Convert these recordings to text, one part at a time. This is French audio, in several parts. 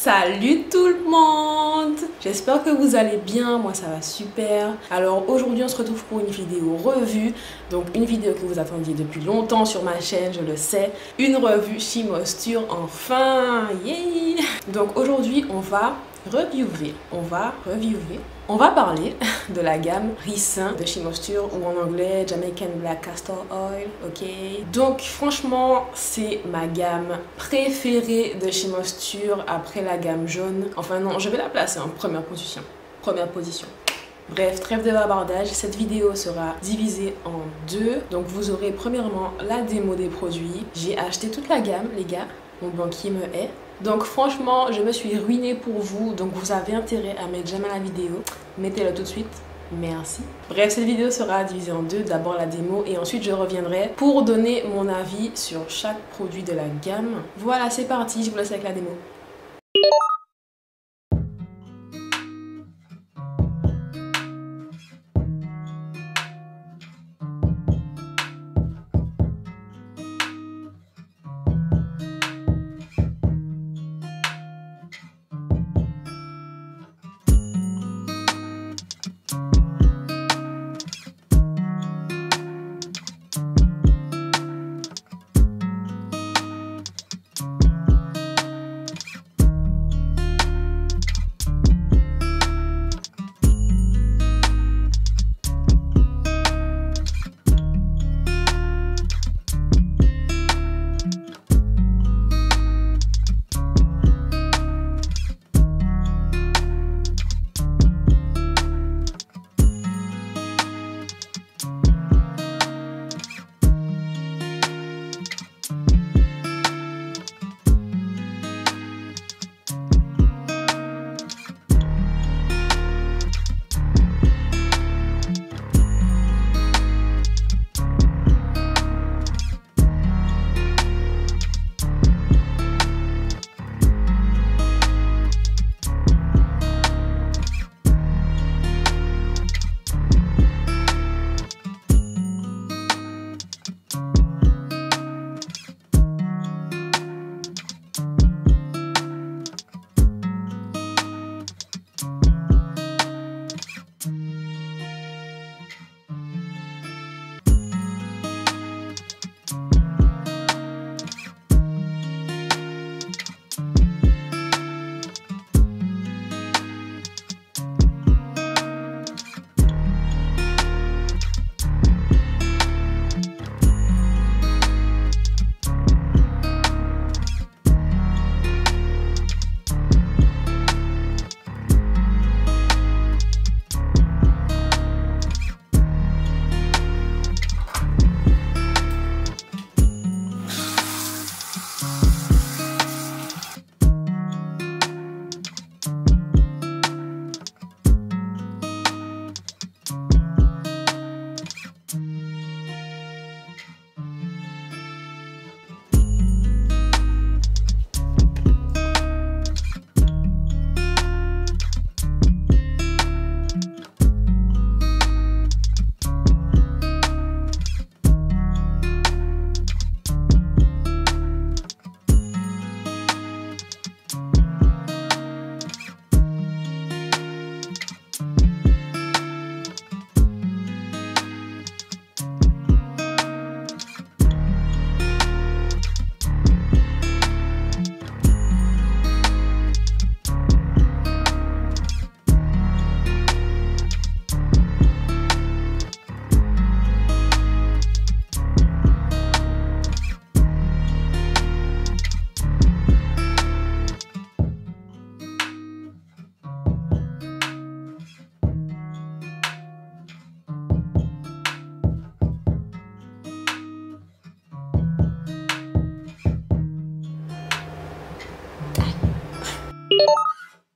Salut tout le monde! J'espère que vous allez bien, moi ça va super. Alors aujourd'hui on se retrouve pour une vidéo revue. Donc une vidéo que vous attendiez depuis longtemps sur ma chaîne, je le sais. Une revue Shimosture enfin! Yeah! Donc aujourd'hui on va parler de la gamme Ricin de Shimosture ou en anglais Jamaican Black Castor Oil, ok? Donc franchement c'est ma gamme préférée de Shimosture après la gamme jaune. Enfin non, je vais la placer en première position. Bref, trêve de bavardage, cette vidéo sera divisée en deux. Donc vous aurez premièrement la démo des produits. J'ai acheté toute la gamme les gars, mon banquier me hait. Donc franchement, je me suis ruinée pour vous. Donc vous avez intérêt à mettre j'aime à la vidéo. Mettez-le tout de suite. Merci. Bref, cette vidéo sera divisée en deux. D'abord la démo et ensuite je reviendrai pour donner mon avis sur chaque produit de la gamme. Voilà, c'est parti. Je vous laisse avec la démo.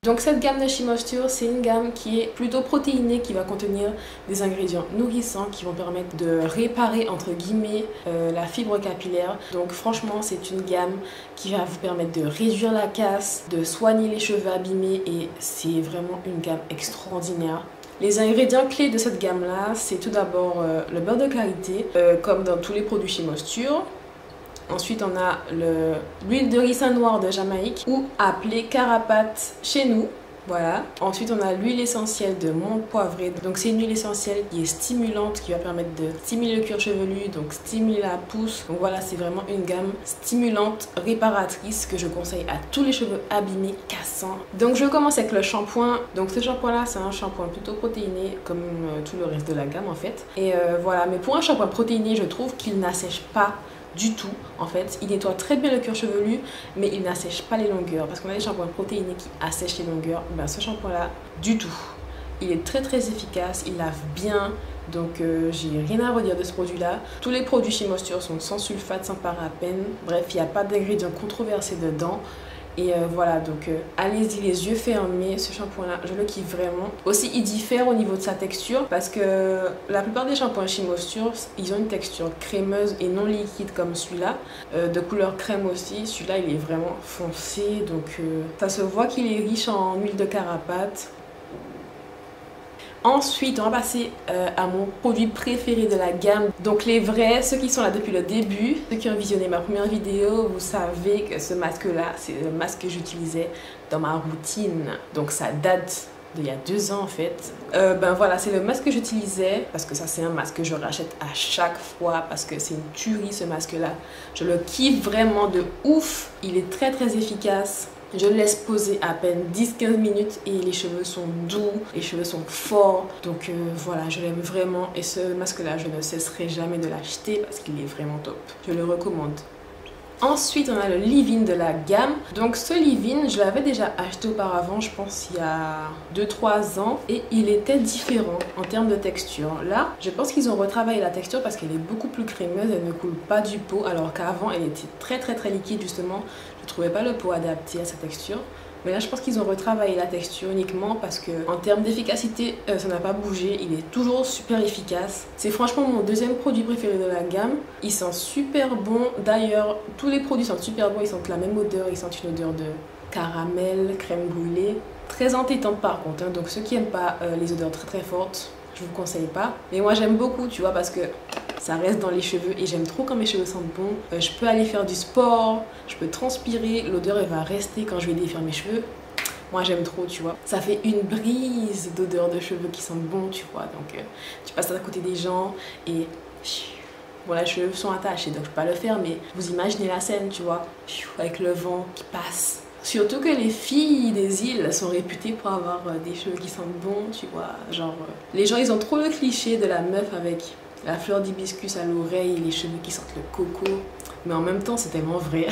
Donc cette gamme de Shimosture, c'est une gamme qui est plutôt protéinée, qui va contenir des ingrédients nourrissants qui vont permettre de réparer entre guillemets la fibre capillaire. Donc franchement c'est une gamme qui va vous permettre de réduire la casse, de soigner les cheveux abîmés et c'est vraiment une gamme extraordinaire. Les ingrédients clés de cette gamme là, c'est tout d'abord le beurre de karité, comme dans tous les produits Shimosture. Ensuite, on a l'huile de ricin noir de Jamaïque ou appelée Carapate chez nous. Voilà. Ensuite, on a l'huile essentielle de menthe poivrée. Donc, c'est une huile essentielle qui est stimulante, qui va permettre de stimuler le cuir chevelu, donc stimuler la pousse. Donc voilà, c'est vraiment une gamme stimulante, réparatrice que je conseille à tous les cheveux abîmés, cassants. Donc, je commence avec le shampoing. Donc, ce shampoing-là, c'est un shampoing plutôt protéiné, comme tout le reste de la gamme en fait. Et voilà, mais pour un shampoing protéiné, je trouve qu'il n'assèche pas du tout en fait. Il nettoie très bien le cuir chevelu, mais il n'assèche pas les longueurs, parce qu'on a des shampoings protéinés qui assèchent les longueurs. Ben, ce shampoing là, du tout. Il est très très efficace, il lave bien, donc j'ai rien à redire de ce produit là. Tous les produits chez Moisture sont sans sulfate, sans parabène, bref, il n'y a pas d'ingrédients controversés dedans. Et voilà, donc allez-y les yeux fermés, ce shampoing là, je le kiffe vraiment. Aussi, il diffère au niveau de sa texture parce que la plupart des shampoings chez Moisture, ils ont une texture crémeuse et non liquide comme celui-là, de couleur crème aussi. Celui-là, il est vraiment foncé, donc ça se voit qu'il est riche en huile de carapate. Ensuite, on va passer à mon produit préféré de la gamme. Donc les vrais, ceux qui sont là depuis le début, ceux qui ont visionné ma première vidéo, vous savez que ce masque-là, c'est le masque que j'utilisais dans ma routine. Donc ça date d'il y a 2 ans en fait. Ben voilà, c'est le masque que j'utilisais parce que ça c'est un masque que je rachète à chaque fois parce que c'est une tuerie ce masque-là. Je le kiffe vraiment de ouf. Il est très très efficace. Je le laisse poser à peine 10-15 minutes et les cheveux sont doux, les cheveux sont forts. Donc voilà, je l'aime vraiment. Et ce masque-là, je ne cesserai jamais de l'acheter parce qu'il est vraiment top. Je le recommande. Ensuite, on a le leave-in de la gamme. Donc ce leave-in, je l'avais déjà acheté auparavant, je pense il y a 2-3 ans. Et il était différent en termes de texture. Là, je pense qu'ils ont retravaillé la texture parce qu'elle est beaucoup plus crémeuse, elle ne coule pas du pot. Alors qu'avant, elle était très très très liquide justement. Je trouvais pas le pot adapté à sa texture. Mais là, je pense qu'ils ont retravaillé la texture uniquement parce que en termes d'efficacité, ça n'a pas bougé. Il est toujours super efficace. C'est franchement mon deuxième produit préféré de la gamme. Il sent super bon. D'ailleurs, tous les produits sentent super bon. Ils sentent la même odeur. Ils sentent une odeur de caramel, crème brûlée. Très entêtante par contre. Hein. Donc ceux qui n'aiment pas les odeurs très très fortes, je vous conseille pas. Mais moi, j'aime beaucoup, tu vois, parce que ça reste dans les cheveux et j'aime trop quand mes cheveux sentent bon. Je peux aller faire du sport, je peux transpirer, l'odeur elle va rester quand je vais défaire mes cheveux. Moi j'aime trop, tu vois. Ça fait une brise d'odeur de cheveux qui sentent bon, tu vois. Donc tu passes à côté des gens et bon, les cheveux sont attachés donc je peux pas le faire, mais vous imaginez la scène, tu vois, avec le vent qui passe. Surtout que les filles des îles sont réputées pour avoir des cheveux qui sentent bon, tu vois. Genre, les gens ils ont trop le cliché de la meuf avec la fleur d'hibiscus à l'oreille, les cheveux qui sentent le coco. Mais en même temps, c'est tellement vrai.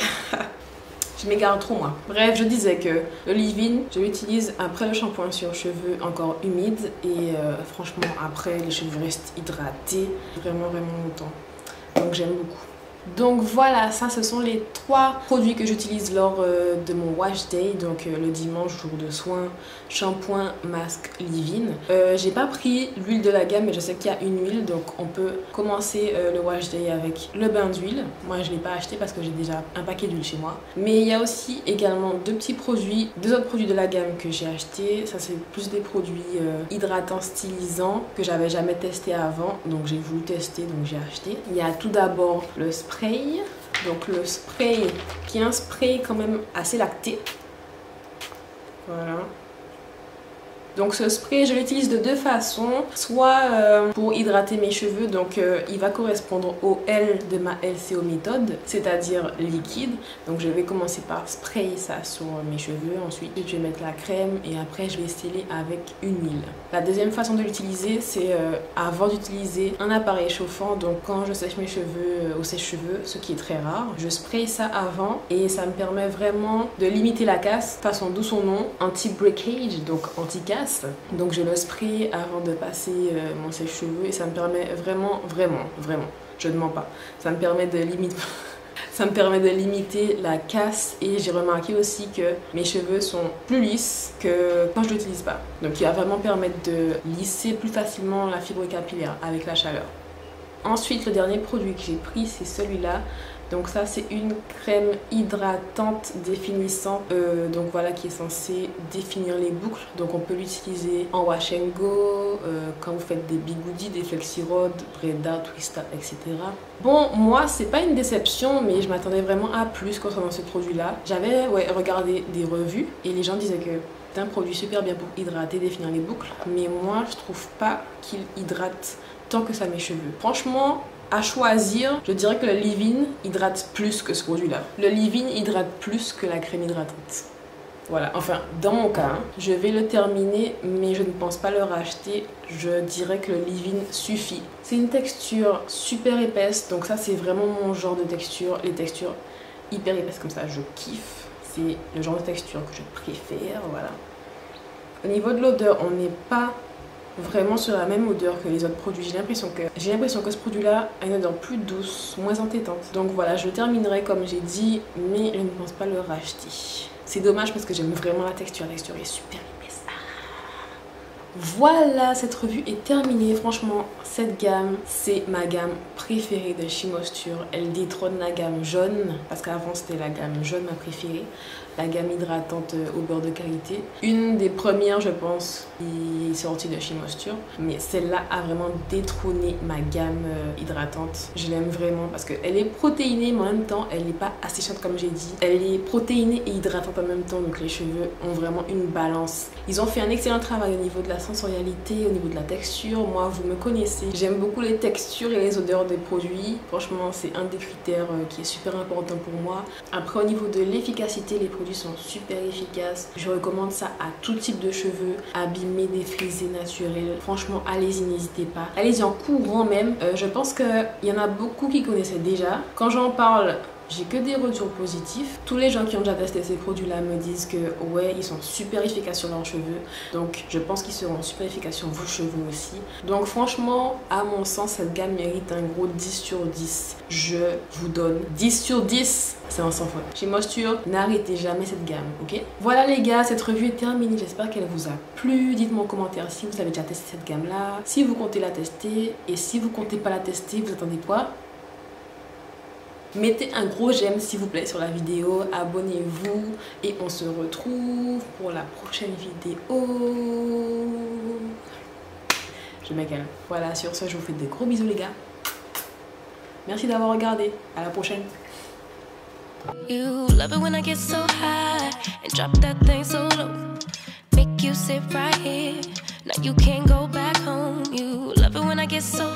Je m'égare trop, moi. Bref, je disais que le leave-in, je l'utilise après le shampoing sur cheveux encore humides. Et franchement, après, les cheveux restent hydratés vraiment, vraiment longtemps. Donc, j'aime beaucoup. Donc voilà, ça ce sont les 3 produits que j'utilise lors de mon wash day, donc le dimanche, jour de soin, shampoing, masque, leave-in. J'ai pas pris l'huile de la gamme, mais je sais qu'il y a une huile, donc on peut commencer le wash day avec le bain d'huile. Moi je l'ai pas acheté parce que j'ai déjà un paquet d'huile chez moi. Mais il y a aussi également 2 autres produits de la gamme que j'ai acheté. Ça c'est plus des produits hydratants, stylisants que j'avais jamais testé avant, donc j'ai voulu tester, donc j'ai acheté. Il y a tout d'abord le spray. Donc le spray qui est un spray quand même assez lacté. Voilà. Donc ce spray, je l'utilise de 2 façons. Soit pour hydrater mes cheveux, donc il va correspondre au L de ma LCO méthode, c'est-à-dire liquide. Donc je vais commencer par sprayer ça sur mes cheveux. Ensuite, je vais mettre la crème et après je vais sceller avec une huile. La deuxième façon de l'utiliser, c'est avant d'utiliser un appareil chauffant. Donc quand je sèche mes cheveux au sèche-cheveux, ce qui est très rare, je spraye ça avant et ça me permet vraiment de limiter la casse. De toute façon, d'où son nom, anti-breakage, donc anti-casse. Donc je le spray avant de passer mon sèche-cheveux et ça me permet vraiment, je ne mens pas, ça me permet de limiter la casse. Et j'ai remarqué aussi que mes cheveux sont plus lisses que quand je l'utilise pas. Donc il va vraiment permettre de lisser plus facilement la fibre capillaire avec la chaleur. Ensuite, le dernier produit que j'ai pris, c'est celui-là. Donc ça c'est une crème hydratante définissante, donc voilà, qui est censée définir les boucles. Donc on peut l'utiliser en wash and go, quand vous faites des bigoudis, des flexi-rods, Breda, Twista, etc. Bon, moi c'est pas une déception, mais je m'attendais vraiment à plus concernant ce produit là. J'avais regardé des revues et les gens disaient que c'est un produit super bien pour hydrater, définir les boucles, mais moi je trouve pas qu'il hydrate tant que ça mes cheveux. Franchement, à choisir, je dirais que le leave-in hydrate plus que ce produit-là. Le leave-in hydrate plus que la crème hydratante. Voilà, enfin, dans mon cas, je vais le terminer, mais je ne pense pas le racheter. Je dirais que le leave-in suffit. C'est une texture super épaisse, donc ça c'est vraiment mon genre de texture. Les textures hyper épaisses comme ça, je kiffe. C'est le genre de texture que je préfère, voilà. Au niveau de l'odeur, on n'est pas vraiment sur la même odeur que les autres produits. J'ai l'impression que ce produit-là a une odeur plus douce, moins entêtante. Donc voilà, je terminerai comme j'ai dit, mais je ne pense pas le racheter. C'est dommage parce que j'aime vraiment la texture est super épaisse. Voilà, cette revue est terminée. Franchement, cette gamme, c'est ma gamme préférée de She Moisture. Elle détrône la gamme jaune, parce qu'avant c'était la gamme jaune ma préférée. La gamme hydratante au beurre de karité. Une des premières, je pense, qui est sortie de She Moisture. Mais celle-là a vraiment détrôné ma gamme hydratante. Je l'aime vraiment parce qu'elle est protéinée, mais en même temps, elle n'est pas asséchante comme j'ai dit. Elle est protéinée et hydratante en même temps, donc les cheveux ont vraiment une balance. Ils ont fait un excellent travail au niveau de la sensorialité, au niveau de la texture. Moi, vous me connaissez. J'aime beaucoup les textures et les odeurs des produits. Franchement, c'est un des critères qui est super important pour moi. Après, au niveau de l'efficacité, les produits sont super efficaces. Je recommande ça à tout type de cheveux, abîmés, défrisés, naturels. Franchement, allez-y, n'hésitez pas. Allez-y en courant même. Je pense qu'il y en a beaucoup qui connaissaient déjà. Quand j'en parle, j'ai que des retours positifs. Tous les gens qui ont déjà testé ces produits-là me disent que ouais, ils sont super efficaces sur leurs cheveux. Donc je pense qu'ils seront super efficaces sur vos cheveux aussi. Donc franchement, à mon sens, cette gamme mérite un gros 10 sur 10. Je vous donne 10 sur 10. C'est un sans faute. Chez Moisture, n'arrêtez jamais cette gamme, ok? Voilà les gars, cette revue est terminée. J'espère qu'elle vous a plu. Dites-moi en commentaire si vous avez déjà testé cette gamme-là, si vous comptez la tester. Et si vous comptez pas la tester, vous attendez quoi? Mettez un gros j'aime s'il vous plaît sur la vidéo, abonnez-vous et on se retrouve pour la prochaine vidéo. Je m'égale. Voilà, sur ce, je vous fais des gros bisous les gars. Merci d'avoir regardé. À la prochaine. You love it when I get so high and drop that thing so low. Make you sit right here. Now you can't go back home. You love it when I get so